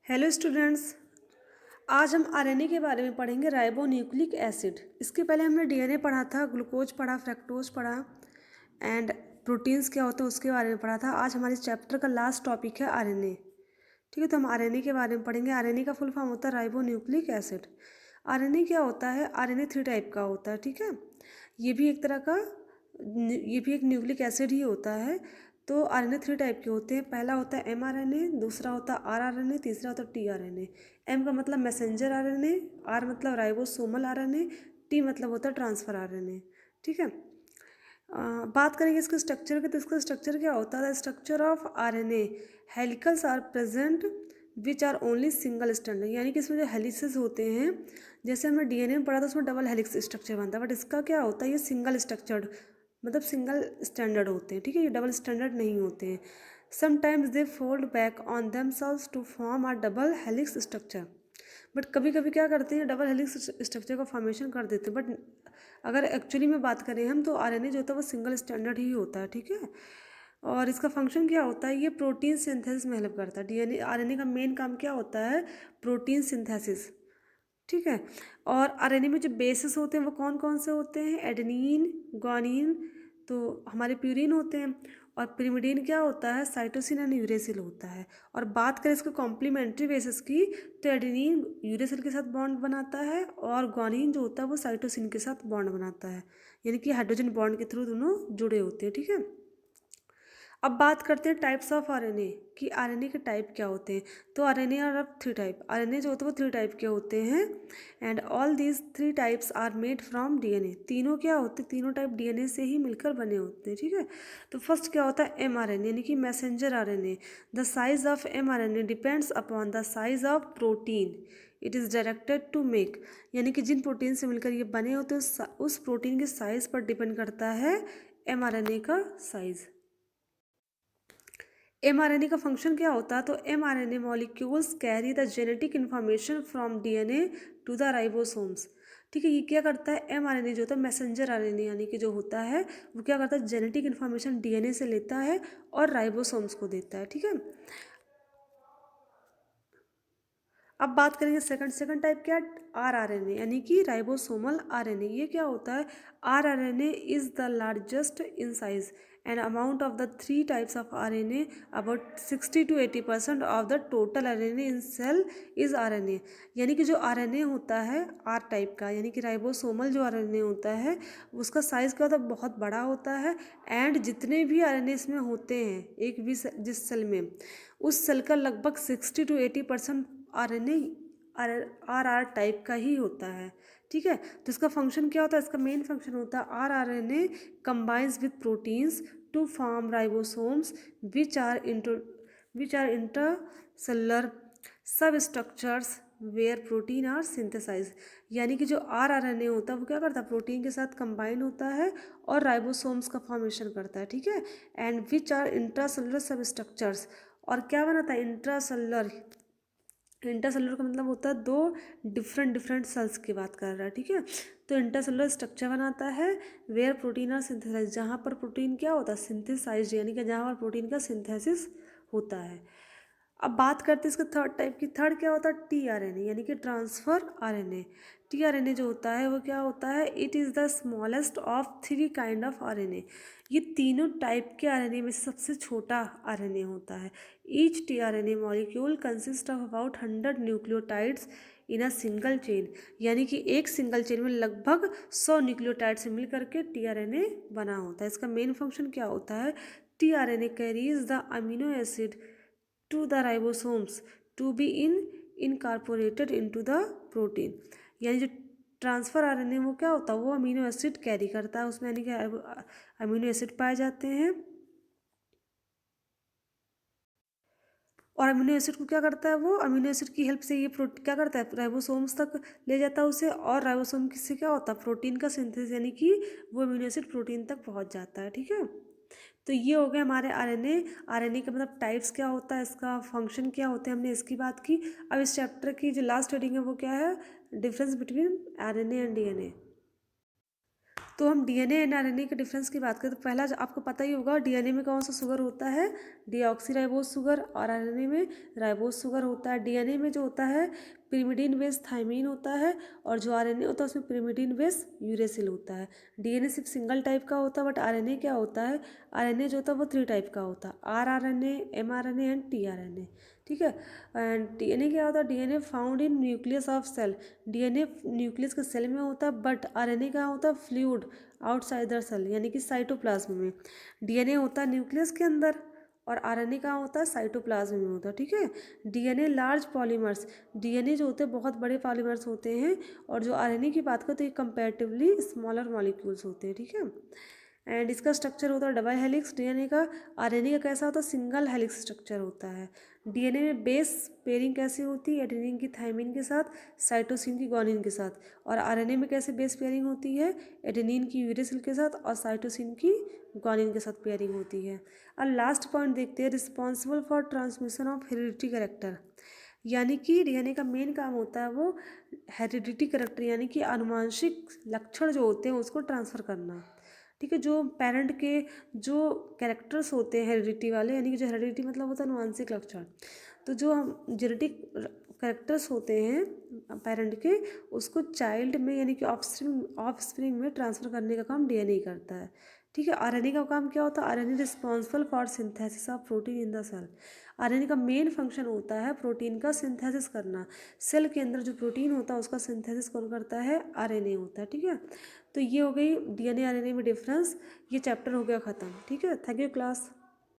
Hello students. आज हम RNA के बारे में पढ़ेंगे, राइबोन्यूक्लिक एसिड। इसके पहले हमने डीएनए पढ़ा था, ग्लूकोज पढ़ा, फ्रक्टोज पढ़ा एंड प्रोटीन्स क्या होते हैं उसके बारे में पढ़ा था। आज हमारे चैप्टर का लास्ट टॉपिक है आरएनए। ठीक है, तो हम आरएनए के बारे में पढ़ेंगे। आरएनए का फुल फॉर्म होता है राइबोन्यूक्लिक एसिड। आरएनए क्या होता है? आरएनए 3 टाइप का होता है। ठीक है, ये भी एक तरह का ये भी एक न्यूक्लिक एसिड ही होता है। तो आरएनए 3 टाइप के होते हैं। पहला होता है एमआरएनए, दूसरा होता है आरआरएनए, तीसरा होता है टीआरएनए। एम का मतलब मैसेंजर आरएनए, आर मतलब राइबोसोमल आरएनए, टी मतलब होता है ट्रांसफर आरएनए। ठीक है, बात करेंगे इसके स्ट्रक्चर के। तो इसका स्ट्रक्चर क्या होता है? Structure of RNA, helicals are present which are only single standard, यानी कि इसमें जो हेलिसेस होते हैं, जैसे हमने डीएनए में पढ़ा था उसमें डबल हेलिक्स स्ट्रक्चर बनता है, बट इसका क्या होता है, ये सिंगल स्ट्रक्चर्ड मतलब सिंगल स्टैंडर्ड होते हैं। ठीक है, ये डबल स्टैंडर्ड नहीं होते हैं। Sometimes they fold back on themselves to form a double helix structure, but कभी कभी क्या करते हैं, डबल हेलिक्स स्ट्रक्चर का फॉर्मेशन कर देते हैं। बट अगर एक्चुअली में बात करें हम, तो आरएनए जो होता है वो सिंगल स्टैंडर्ड ही होता है। ठीक है, और इसका फंक्शन क्या होता है, ये प्रोटीन सिंथेसिस में हेल्प करता है। डीएनए आरएनए का मेन काम क्या होता है? Protein synthesis. ठीक है, और आरएनए में जो बेसिस होते हैं वो कौन कौन से होते हैं? एडेनिन, ग्वानिन, तो हमारे प्यूरिन होते हैं। और पिरिमिडीन क्या होता है? साइटोसिन एंड यूरेसिल होता है। और बात करें इसके कॉम्प्लीमेंट्री बेसिस की, तो एडेनिन यूरेसिल के साथ बॉन्ड बनाता है और ग्वानिन जो होता है वो साइटोसिन के साथ बॉन्ड बनाता है, यानी कि हाइड्रोजन बॉन्ड के थ्रू दोनों जुड़े होते हैं। ठीक है, अब बात करते हैं टाइप्स ऑफ आरएनए कि आरएनए के टाइप क्या होते हैं। तो RNA are of 3 type. RNA जो होते हैं वो 3 टाइप के होते हैं and all these 3 types are made from DNA. तीनों क्या होते हैं? तीनों टाइप डीएनए से ही मिलकर बने होते हैं। ठीक है, तो फर्स्ट क्या होता है? एमआरएनए, यानी कि messenger RNA. The size of mRNA depends upon the size of protein it is directed to make, यानी कि जिन प्रोटीन से मिलकर ये बने होते हैं उस प्रोटीन के साइज पर डिपेंड करता है एमआरएनए का साइज। एमआरएनए का फंक्शन क्या होता है? तो mRNA molecules carry the genetic information from DNA to the ribosomes. ठीक है, ये क्या करता है? एमआरएनए जो होता है मैसेंजर आरएनए, यानी कि जो होता है वो क्या करता है? जेनेटिक इन्फॉर्मेशन डीएनए से लेता है और राइबोसोम्स को देता है। ठीक है, अब बात करेंगे सेकंड टाइप क्या? आरआरएनए, यानी कि राइबोसोमल आरएनए। ये क्या होता है? RRNA is the largest in size and amount of the 3 types of RNA about 60 to 80% of the total RNA in cell is RNA, यानी कि जो आरएनए होता है आर टाइप का, यानी कि राइबोसोमल जो आरएनए होता है उसका साइज क्या होता है? बहुत बड़ा होता है। एंड जितने भी आरएनए इसमें होते हैं एक भी जिस सेल में, उस सेल का लगभग 60 to 80% आरएनए आर टाइप का ही होता है। ठीक है, तो इसका फंक्शन क्या होता है? इसका मेन फंक्शन होता है rRNA combines with proteins to form ribosomes which are intercellular sub structures where protein are synthesise, यानी कि जो आरआरएनए होता है वो क्या करता है? प्रोटीन के साथ कंबाइन होता है और राइबोसोम्स का फॉर्मेशन करता है। ठीक है, एंड विच आर इंट्रासेलुलर सब स्ट्रक्चर्स, और क्या बनाता है? इंट्रासेलुलर। इंटरसेलुलर का मतलब होता है दो डिफरेंट सेल्स की बात कर रहा है। ठीक है, तो इंटरसेलुलर स्ट्रक्चर बनाता है वेयर प्रोटीन आर सिंथेसाइज, जहाँ पर प्रोटीन क्या होता है? सिंथेसाइज, यानी कि जहाँ पर प्रोटीन का सिंथेसिस होता है। अब बात करते हैं इसके थर्ड टाइप की। थर्ड क्या होता है? टीआरएनए, यानी कि ट्रांसफर आरएनए। टीआरएनए जो होता है वो क्या होता है? It is the smallest of 3 kind of RNA. ये तीनों टाइप के आरएनए में से सबसे छोटा आरएनए होता है। Each tRNA molecule consist of about 100 nucleotides in a single chain, यानी कि एक सिंगल चेन में लगभग 100 न्यूक्लियोटाइड से मिल करके टीआरएनए बना होता है। इसका मेन फंक्शन क्या होता है? TRNA carries the amino acid to the ribosomes to be incorporated into the protein, यानी जो ट्रांसफर आरएनए वो क्या होता है? वो अमीनो एसिड कैरी करता है उसमें, यानी कि अमीनो एसिड पाए जाते हैं और अमीनो एसिड को क्या करता है? वो अमीनो एसिड की हेल्प से ये प्रोटीन क्या करता है? राइबोसोम्स तक ले जाता है उसे, और राइबोसोम से क्या होता है? प्रोटीन का सिंथेसिस, यानी कि वो अमीनो एसिड प्रोटीन तक पहुंच जाता है। ठीक है, तो ये हो गए हमारे आरएनए। आरएनए का मतलब टाइप्स क्या होता है, इसका फंक्शन क्या होते हैं, हमने इसकी बात की। अब इस चैप्टर की जो लास्ट हेडिंग है वो क्या है? Difference between RNA and DNA. तो हम डीएनए एंड आरएनए के डिफरेंस की बात करें तो पहला आपको पता ही होगा, डीएनए में कौन सा शुगर होता है, डीऑक्सीराइबोस शुगर, और आरएनए में राइबोस शुगर होता है। डीएनए में जो होता है पिरिमिडीन बेस थाइमीन होता है, और जो आरएनए होता है उसमें पिरिमिडीन बेस यूरेसिल होता है। डीएनए सिर्फ सिंगल टाइप का होता है, बट आरएनए क्या होता है, आरएनए जो होता है वो 3 टाइप का होता है, आरआरएनए, एमआरएनए एंड टीआरएनए। ठीक है। एंड डीएनए क्या होता है, DNA found in nucleus of cell, DNA nucleus के सेल में होता है, बट आरएनए क्या होता है फ्लूइड आउटसाइड द सेल यानी कि साइटोप्लाज्म में। डीएनए होता है न्यूक्लियस के अंदर और आरएनए कहाँ होता है, साइटोप्लाज्म में होता है। ठीक है। डीएनए लार्ज पॉलीमर्स, डीएनए जो होते हैं बहुत बड़े पॉलीमर्स होते हैं, और जो आरएनए की बात करें तो ये कंपैरेटिवली स्मॉलर मॉलिक्यूल्स होते हैं। ठीक है। एंड इसका स्ट्रक्चर होता है डबल हेलिक्स डीएनए का। आरएनए का कैसा होता है, सिंगल हेलिक्स स्ट्रक्चर होता है। डीएनए में बेस पेयरिंग कैसी होती है, एडेनिन की थाइमिन के साथ, साइटोसिन की गुआनिन के साथ। और आरएनए में कैसे बेस पेयरिंग होती है, एडेनिन की यूरेसिल के साथ और साइटोसिन की गुआनिन के साथ पेयरिंग होती है। और लास्ट पॉइंट देखते हैं, responsible for transmission of heredity character, यानी कि डीएनए का मेन काम होता है वो हेरिडिटी कैरेक्टर यानी कि आनुवांशिक लक्षण जो होते हैं उसको ट्रांसफ़र करना। ठीक है। जो पेरेंट के जो कैरेक्टर्स होते हैं हेरिडिटी वाले, यानी कि जो हेरिडिटी मतलब होता है आनुवांशिक लक्षण, तो जो हम जेनेटिक कैरेक्टर्स होते हैं पेरेंट के, उसको चाइल्ड में यानी कि ऑफस्प्रिंग में ट्रांसफ़र करने का काम डीएनए करता है। ठीक है। आरएनए का काम क्या होता है, RNA responsible for synthesis of protein in the cell, RNA का मेन फंक्शन होता है प्रोटीन का सिंथेसिस करना। सेल के अंदर जो प्रोटीन होता है उसका सिंथेसिस कौन करता है, आरएनए होता है। ठीक है। तो ये हो गई डीएनए आरएनए में डिफरेंस, ये चैप्टर हो गया ख़त्म। ठीक है। Thank you class.